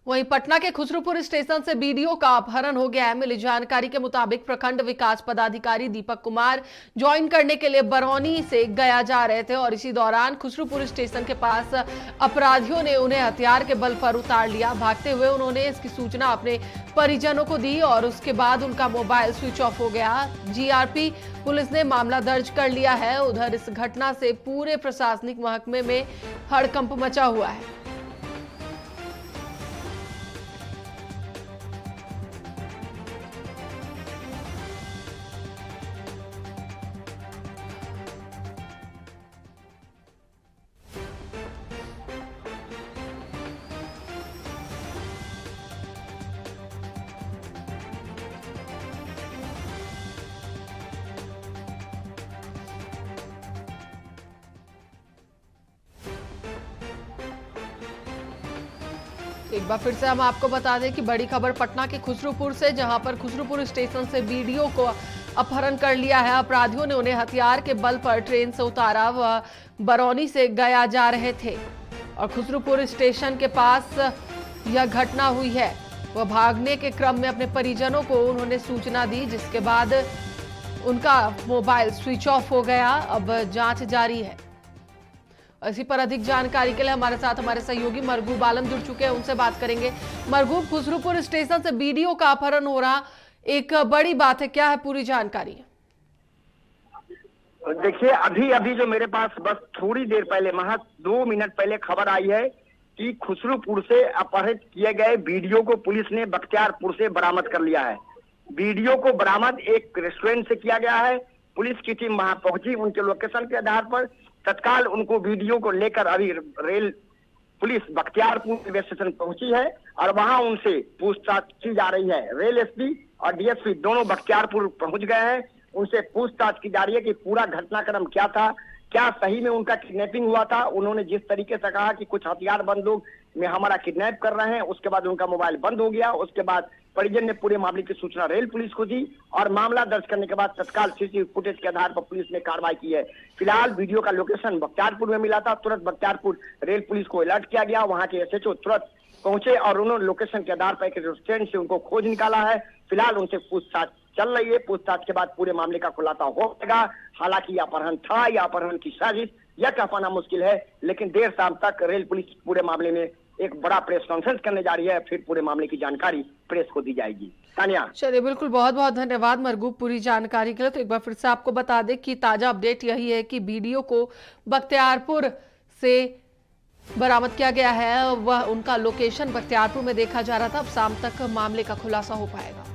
वहीं पटना के खुसरूपुर स्टेशन से बीडीओ का अपहरण हो गया है। मिली जानकारी के मुताबिक प्रखंड विकास पदाधिकारी दीपक कुमार ज्वाइन करने के लिए बरौनी से गया जा रहे थे और इसी दौरान खुसरूपुर स्टेशन के पास अपराधियों ने उन्हें हथियार के बल पर उतार लिया। भागते हुए उन्होंने इसकी सूचना अपने परिजनों को दी और उसके बाद उनका मोबाइल स्विच ऑफ हो गया। जीआरपी पुलिस ने मामला दर्ज कर लिया है। उधर इस घटना से पूरे प्रशासनिक महकमे में हड़कंप मचा हुआ है। एक बार फिर से हम आपको बता दें कि बड़ी खबर पटना के खुसरूपुर से, जहां पर खुसरूपुर स्टेशन से बीडीओ को अपहरण कर लिया है। अपराधियों ने उन्हें हथियार के बल पर ट्रेन से उतारा। वह बरौनी से गया जा रहे थे और खुसरूपुर स्टेशन के पास यह घटना हुई है। वह भागने के क्रम में अपने परिजनों को उन्होंने सूचना दी, जिसके बाद उनका मोबाइल स्विच ऑफ हो गया। अब जांच जारी है। इसी पर अधिक जानकारी के लिए हमारे साथ हमारे सहयोगी मरगूब आलम जुड़ चुके हैं, उनसे बात करेंगे। मरगूब, खुसरूपुर स्टेशन से बीडीओ का अपहरण हो रहा एक बड़ी बात है, क्या है पूरी जानकारी? देखिए, अभी अभी जो मेरे पास बस थोड़ी देर पहले, महज 2 मिनट पहले खबर आई है कि खुसरूपुर से अपहरित किए गए बीडीओ को पुलिस ने बख्तियारपुर से बरामद कर लिया है। बीडीओ को बरामद एक रेस्टोरेंट से किया गया है। पुलिस की टीम वहां पहुंची, उनके लोकेशन के आधार पर तत्काल उनको वीडियो को लेकर अभी rail police Bakhtiyarpur railway station पहुंची है और वहां उनसे पूछताछ की जा रही है। रेल एसपी और डीएसपी दोनों बख्तियारपुर पहुंच गए हैं। उनसे पूछताछ की जा रही है कि पूरा घटनाक्रम क्या था, क्या सही में उनका किडनैपिंग हुआ था। उन्होंने जिस तरीके से कहा कि कुछ हथियारबंद लोग में हमारा किडनैप कर रहे हैं, उसके बाद उनका मोबाइल बंद हो गया। उसके बाद परिजन ने पूरे मामले की सूचना रेल पुलिस को दी और मामला दर्ज करने के बाद तत्काल सीसीटीवी फुटेज के आधार पर पुलिस ने कार्रवाई की है। फिलहाल वीडियो का लोकेशन बख्तियारपुर में मिला था। तुरंत बख्तियारपुर रेल पुलिस को अलर्ट किया गया। वहां के एसएचओ तुरंत पहुंचे और उन्होंने लोकेशन के आधार पर एक रेस्टोरेंट से उनको खोज निकाला है। फिलहाल उनसे पूछताछ चल रही है। पूछताछ के बाद पूरे मामले का खुलासा हो जाएगा। हालांकि यह अपहरण था या अपहरण की साजिश, यह कह पाना मुश्किल है, लेकिन देर शाम तक रेल पुलिस पूरे मामले में एक बड़ा प्रेस कॉन्फ्रेंस करने जा रही है। फिर पूरे मामले की जानकारी प्रेस को दी जाएगी। तानिया, चलिए, बिल्कुल, बहुत बहुत धन्यवाद मरगूब पूरी जानकारी के लिए। तो एक बार फिर से आपको बता दें कि ताजा अपडेट यही है कि बीडीओ को बख्तियारपुर से बरामद किया गया है। वह उनका लोकेशन बख्तियारपुर में देखा जा रहा था। अब शाम तक मामले का खुलासा हो पाएगा।